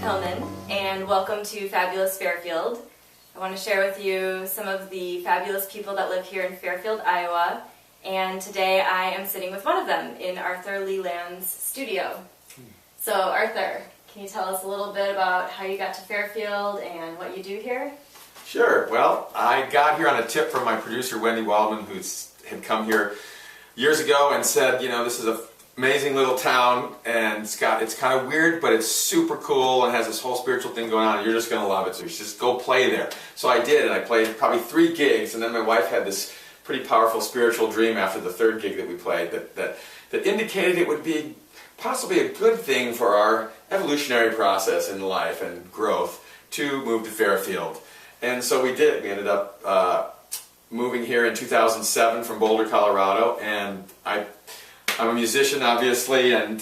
Pillman, and welcome to Fabulous Fairfield. I want to share with you some of the fabulous people that live here in Fairfield, Iowa, and today I am sitting with one of them in Arthur Leland's studio. So Arthur, can you tell us a little bit about how you got to Fairfield and what you do here? Sure. Well, I got here on a tip from my producer, Wendy Waldman, who had come here years ago and said, you know, this is an amazing little town, and it's kind of weird, but it's super cool and has this whole spiritual thing going on, and you're just going to love it, so you should just go play there. So I did, and I played probably 3 gigs, and then my wife had this pretty powerful spiritual dream after the 3rd gig that we played that indicated it would be possibly a good thing for our evolutionary process in life and growth to move to Fairfield. And so we did. We ended up moving here in 2007 from Boulder, Colorado, and I'm a musician, obviously, and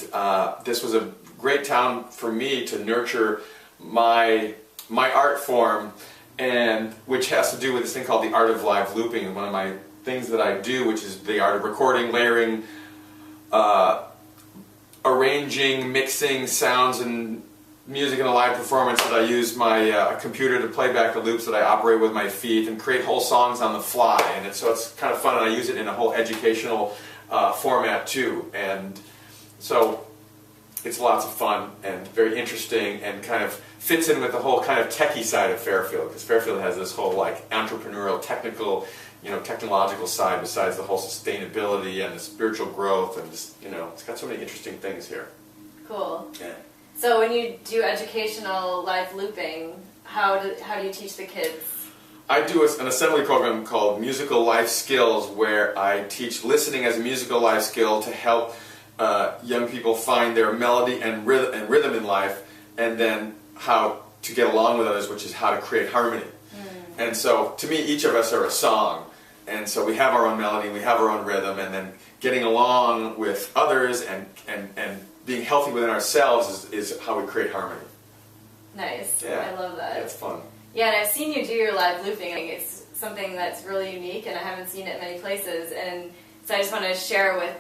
this was a great town for me to nurture my art form, and which has to do with this thing called the art of live looping. And one of my things that I do, which is the art of recording, layering, arranging, mixing sounds and music in a live performance, that I use my computer to play back the loops that I operate with my feet and create whole songs on the fly. And so it's kind of fun, and I use it in a whole educational format too. And so it's lots of fun and very interesting, and kind of fits in with the whole kind of techie side of Fairfield, because Fairfield has this whole like entrepreneurial, technical, technological side, besides the whole sustainability and the spiritual growth, and just, it's got so many interesting things here. Cool. Yeah. So when you do educational live looping, how do you teach the kids? I do an assembly program called Musical Life Skills, where I teach listening as a musical life skill to help young people find their melody and rhythm in life, and then how to get along with others, which is how to create harmony. And so to me, each of us are a song, and so we have our own melody, we have our own rhythm, and then getting along with others and being healthy within ourselves is how we create harmony. Nice. Yeah. I love that. Yeah, it's fun. Yeah, and I've seen you do your live looping. I think it's something that's really unique, and I haven't seen it many places. And so I just want to share with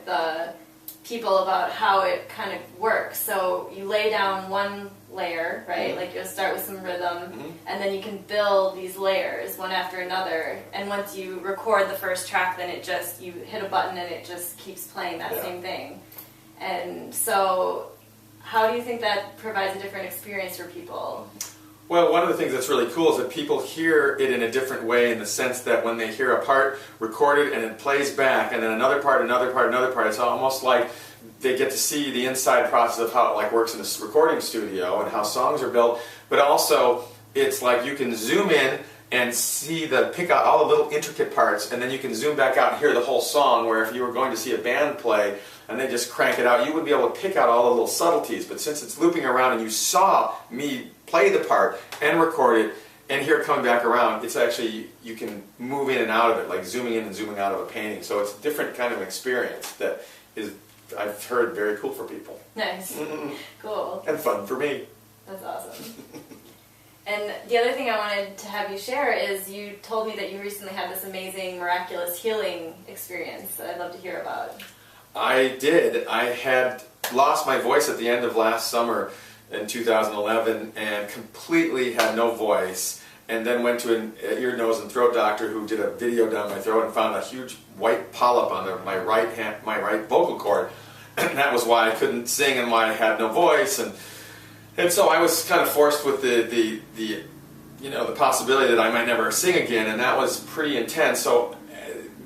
people about how it kind of works. So you lay down one layer, right? Mm-hmm. Like you'll start with some rhythm, mm-hmm. and then you can build these layers one after another. And once you record the first track, then you hit a button and it just keeps playing that same thing. And so how do you think that provides a different experience for people? Well, one of the things that's really cool is that people hear it in a different way, in the sense that when they hear a part recorded and it plays back, and then another part, it's almost like they get to see the inside process of how it works in a recording studio and how songs are built. But also, it's like you can zoom in and pick out all the little intricate parts, and then you can zoom back out and hear the whole song, where if you were going to see a band play and they just crank it out, you would be able to pick out all the little subtleties. But since it's looping around and you saw me play the part and record it and hear it coming back around, it's actually, you can move in and out of it, like zooming in and zooming out of a painting. So it's a different kind of experience that is, I've heard, very cool for people. Nice. Cool. And fun for me. That's awesome. And the other thing I wanted to have you share is, you told me that you recently had this amazing, miraculous healing experience that I'd love to hear about. I did. I had lost my voice at the end of last summer in 2011 and completely had no voice, and then went to an ear, nose, and throat doctor who did a video down my throat and found a huge white polyp on my right vocal cord, and that was why I couldn't sing and why I had no voice. And so I was kind of forced with the possibility that I might never sing again, and that was pretty intense. So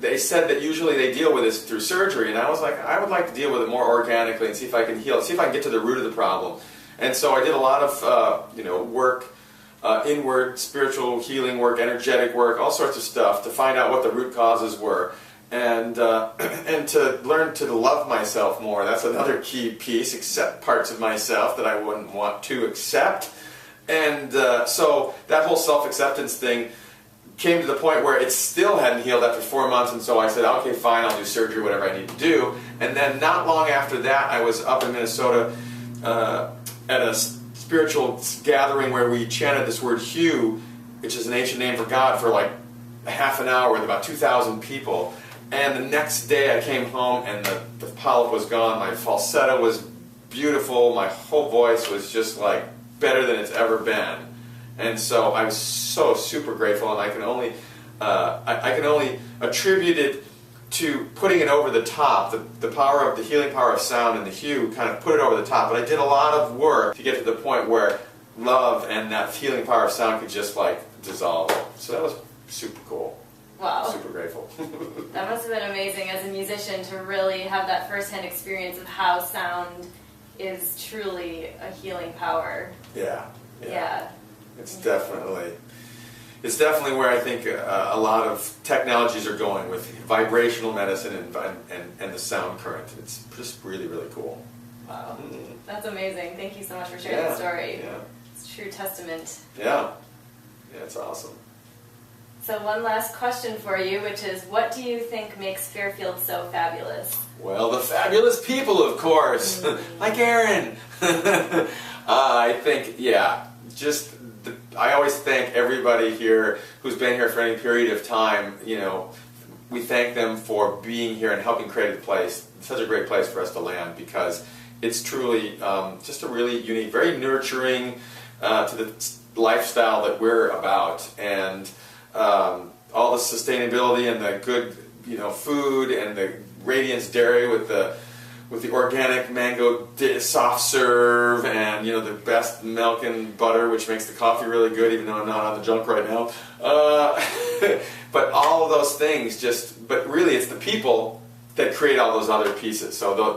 they said that usually they deal with this through surgery, and I was like, I would like to deal with it more organically and see if I can heal, see if I can get to the root of the problem. And so I did a lot of work, inward spiritual healing work, energetic work, all sorts of stuff to find out what the root causes were, and to learn to love myself more. That's another key piece. Accept parts of myself that I wouldn't want to accept. And so that whole self-acceptance thing came to the point where it still hadn't healed after 4 months, and so I said, okay, fine, I'll do surgery, whatever I need to do. And then not long after that, I was up in Minnesota at a spiritual gathering where we chanted this word Hugh, which is an ancient name for God, for like a half an hour with about 2,000 people. And the next day I came home and the polyp was gone, my falsetto was beautiful, my whole voice was just like better than it's ever been. And so I'm so super grateful, and I can only attribute it to putting it over the top, the power of the healing power of sound and the hue kind of put it over the top. But I did a lot of work to get to the point where love and that healing power of sound could just like dissolve. So that was super cool. Wow. Super grateful. That must have been amazing as a musician to really have that first-hand experience of how sound is truly a healing power. Yeah. Yeah. It's definitely where I think a lot of technologies are going with vibrational medicine and the sound current. It's just really, really cool. Wow. That's amazing. Thank you so much for sharing the story. Yeah. It's a true testament. Yeah. Yeah, it's awesome. So one last question for you, which is, what do you think makes Fairfield so fabulous? Well, the fabulous people, of course. Like Erin. I think, I always thank everybody here who's been here for any period of time. You know, we thank them for being here and helping create a place, such a great place for us to land, because it's truly just a really unique, very nurturing to the lifestyle that we're about, and all the sustainability and the good, food and the Radiance Dairy with the organic mango soft serve, and the best milk and butter, which makes the coffee really good, even though I'm not on the junk right now. But all of those things, but really it's the people that create all those other pieces. So all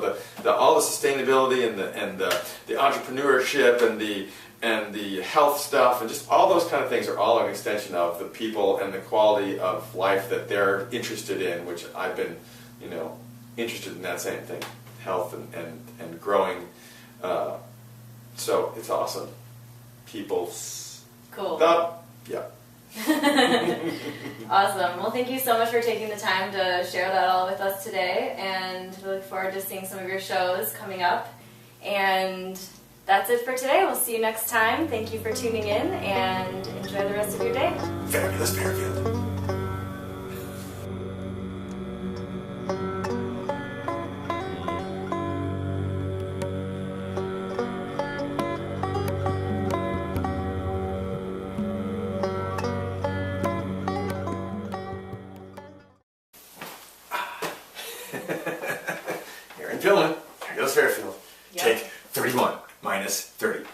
the sustainability and the entrepreneurship and the health stuff and just all those kind of things are all an extension of the people and the quality of life that they're interested in, which I've been, interested in that same thing. Health and growing, so it's awesome. People's cool. Yeah. Awesome. Well, thank you so much for taking the time to share that all with us today, and we look forward to seeing some of your shows coming up. And that's it for today. We'll see you next time. Thank you for tuning in, and enjoy the rest of your day. Fabulous Fairfield. Erin Pillman, Fabulous Fairfield. Yep. Take 31 minus 30.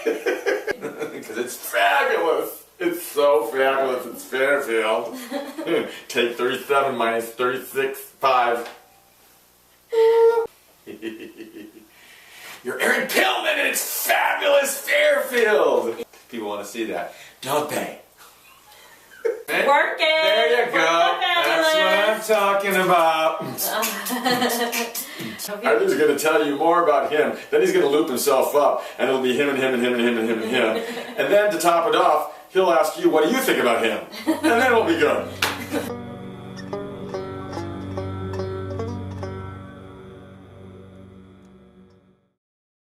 Because it's fabulous. It's so fabulous. It's Fairfield. Take 37 minus 36, 5. You're Erin Pillman and it's Fabulous Fairfield. People want to see that, don't they? Work it! There you go. That's what I'm talking about. Arthur's going to tell you more about him. Then he's going to loop himself up, and it'll be him and him and him and him and him and him. And then to top it off, he'll ask you, what do you think about him? And then it'll be good.